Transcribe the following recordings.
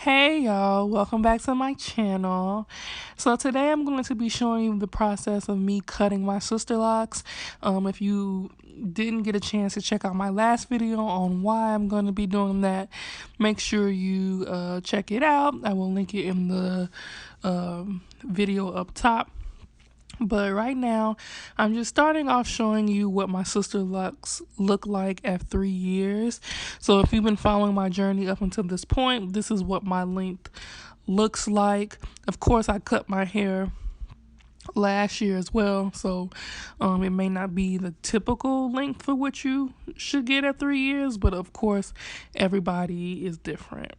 Hey y'all, welcome back to my channel. So today I'm going to be showing you the process of me cutting my sister locks. If you didn't get a chance to check out my last video on why I'm going to be doing that, make sure you check it out. I will link it in the video up top. But right now, I'm just starting off showing you what my sister locks look like at 3 years. So if you've been following my journey up until this point, this is what my length looks like. Of course, I cut my hair last year as well, so it may not be the typical length for what you should get at 3 years, but of course, everybody is different.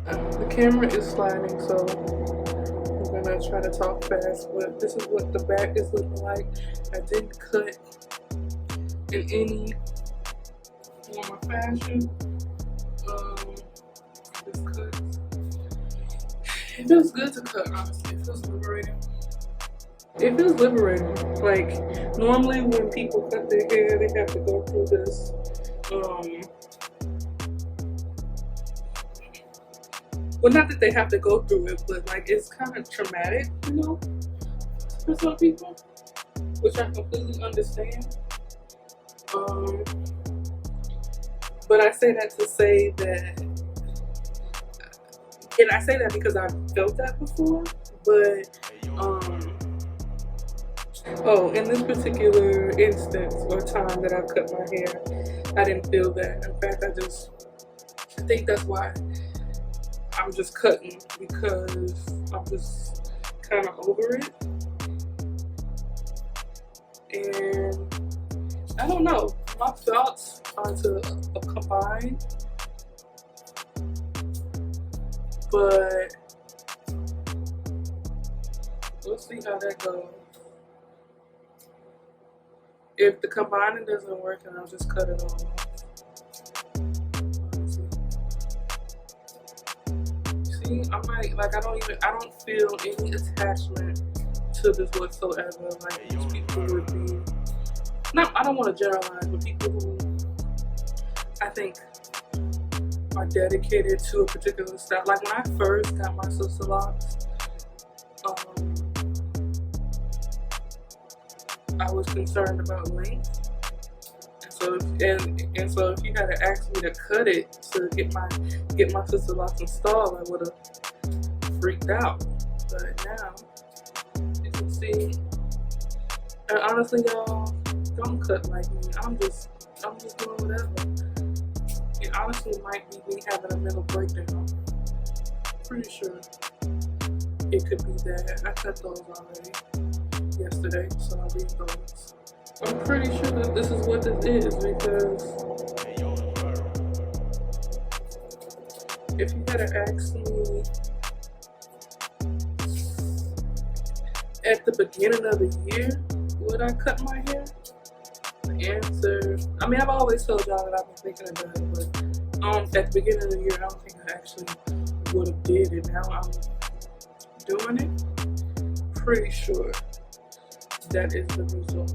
The camera is sliding, so I'm gonna try to talk fast, but this is what the back is looking like. I didn't cut in any form or fashion. This cut, it feels good to cut, honestly. It feels liberating. It feels liberating. Like, normally when people cut their hair, they have to go through this, well, not that they have to go through it, but like it's kind of traumatic, you know, for some people, which I completely understand. But I say that to say that, and I say that because I've felt that before, but, oh, in this particular instance or time that I've cut my hair, I didn't feel that. In fact, I think that's why I'm just cutting, because I'm just kind of over it. And I don't know, my thoughts are to combine, but we'll see how that goes. If the combining doesn't work, then I'll just cut it off. I'm like I don't feel any attachment to this whatsoever. Like, these people would be, I don't want to generalize, but people who I think are dedicated to a particular style. Like when I first got my sister locks, I was concerned about length. So if you had to ask me to cut it to get my sister locks installed, I would have freaked out. But now, you can see, and honestly, y'all, don't cut like me. I'm just doing whatever. It honestly might be me having a mental breakdown. Pretty sure it could be that. I cut those already yesterday, so I'll leave those. I'm pretty sure that this is what this is, because if you had to ask me at the beginning of the year, would I cut my hair? The answer, I mean, I've always told y'all that I've been thinking about it, but at the beginning of the year, I don't think I actually would have did it. Now I'm doing it. Pretty sure that is the result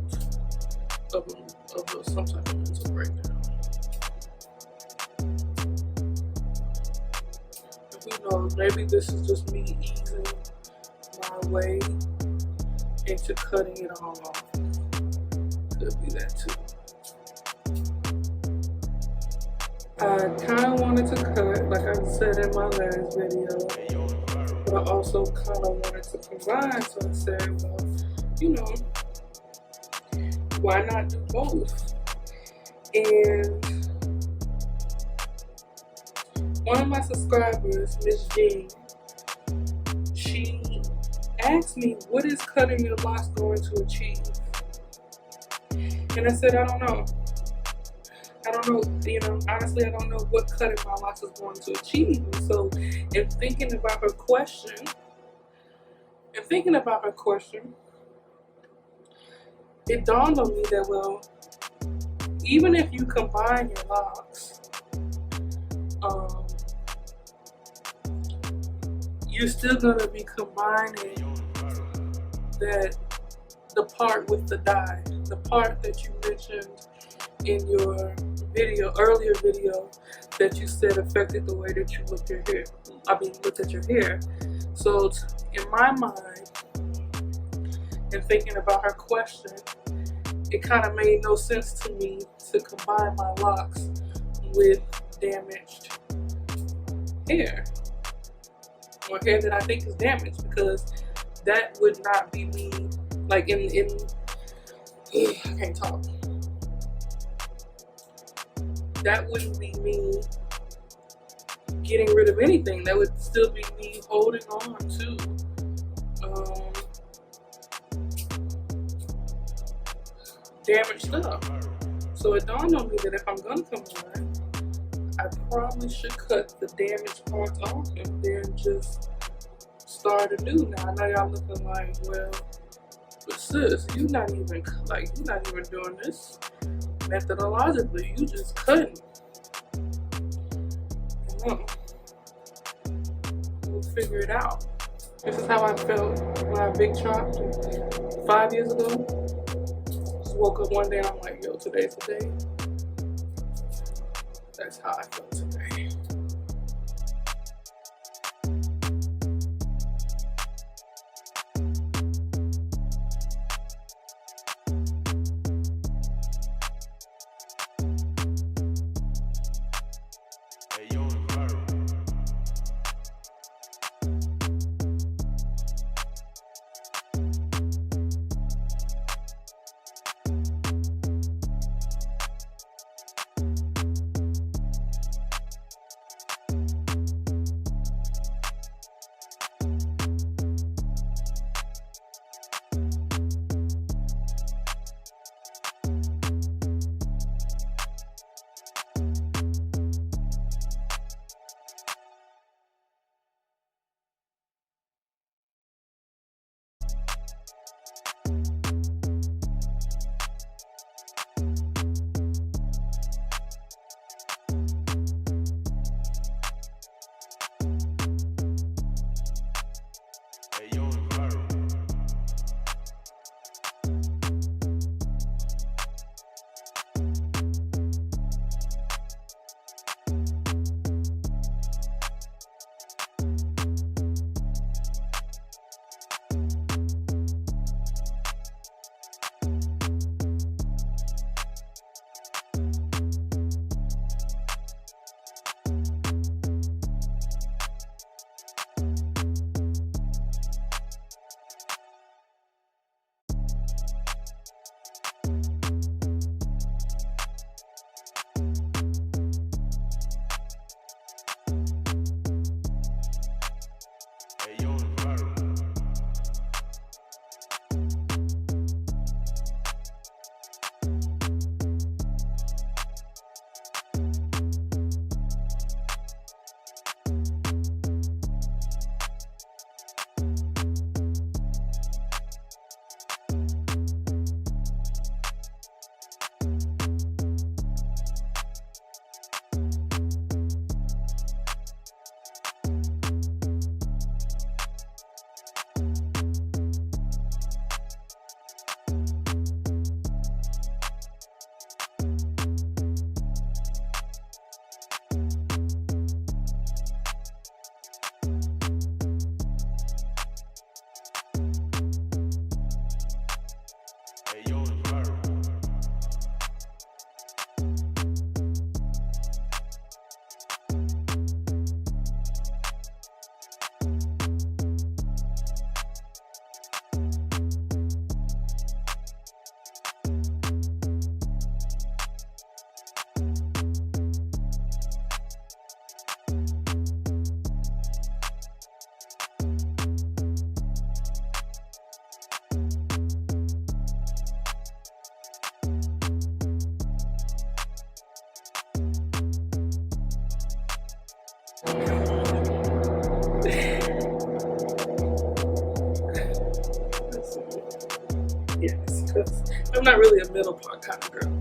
of some type of mental breakdown. And who knows, maybe this is just me easing my way into cutting it all off. Could be that too. I kind of wanted to cut said in my last video, but I also kind of wanted to combine, so I said, well, you know, why not do both? And one of my subscribers, Miss Jean, she asked me, what is cutting your locks going to achieve? And I said, I don't know. I don't know, you know, honestly, I don't know what cutting my locks is going to achieve. And so, in thinking about her question, it dawned on me that, well, even if you combine your locks, you're still gonna be combining the part with the dye, the part that you mentioned in your earlier video that you said affected the way that you looked at your hair. So in my mind, and thinking about her question, it kind of made no sense to me to combine my locks with damaged hair, or hair that I think is damaged, because that would not be me, like I can't talk. That wouldn't be me getting rid of anything. That would still be me holding on to damaged stuff. So it dawned on me that if I'm gonna combine, I probably should cut the damaged parts off and then just start anew. Now I know y'all looking like, well, but sis, you're not even doing this methodologically, you just cutting. We'll figure it out. This is how I felt when I big chopped 5 years ago. Just woke up one day and I'm like, yo, today's the day. That's how I felt today. Yes, because I'm not really a middle part kind of girl.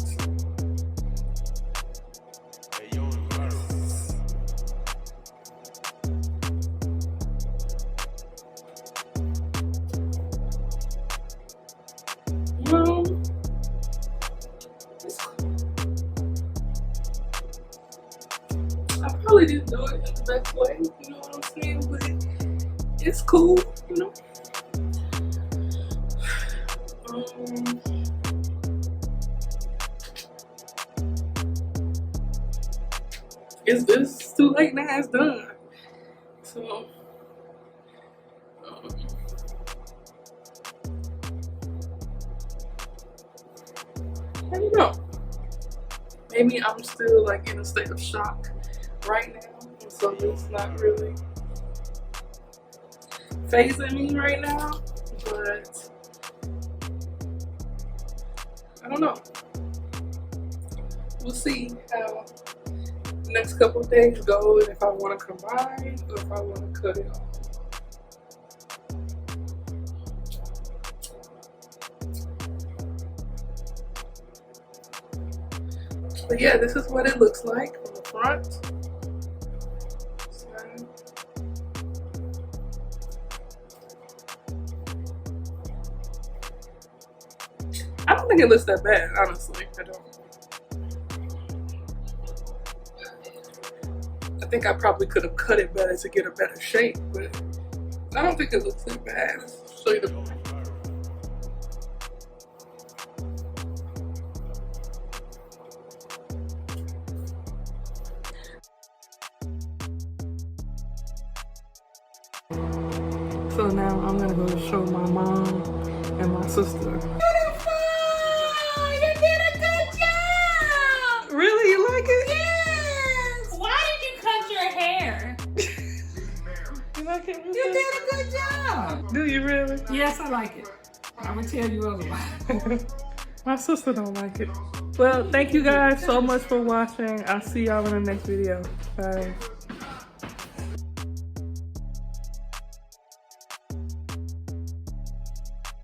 I probably didn't do it in the best way, you know what I'm saying? But it's cool, you know. It's too late now. It's done. So I don't know. Maybe I'm still like in a state of shock right now, and so it's not really phasing me right now. But I don't know. We'll see how the next couple of days go, and if I want to combine or if I want to cut it off. But yeah, this is what it looks like from the front. I don't think it looks that bad, honestly. I don't. I think I probably could have cut it better to get a better shape, but I don't think it looks that bad. I'll show you the point. So now I'm gonna go show my mom and my sister. Beautiful! You did a good job! Really? You like it? Yes! Why did you cut your hair? You like it? You did a good job! Do you really? Yes, I like it. I'm gonna tell you otherwise. My sister don't like it. Well, thank you guys so much for watching. I'll see y'all in the next video. Bye.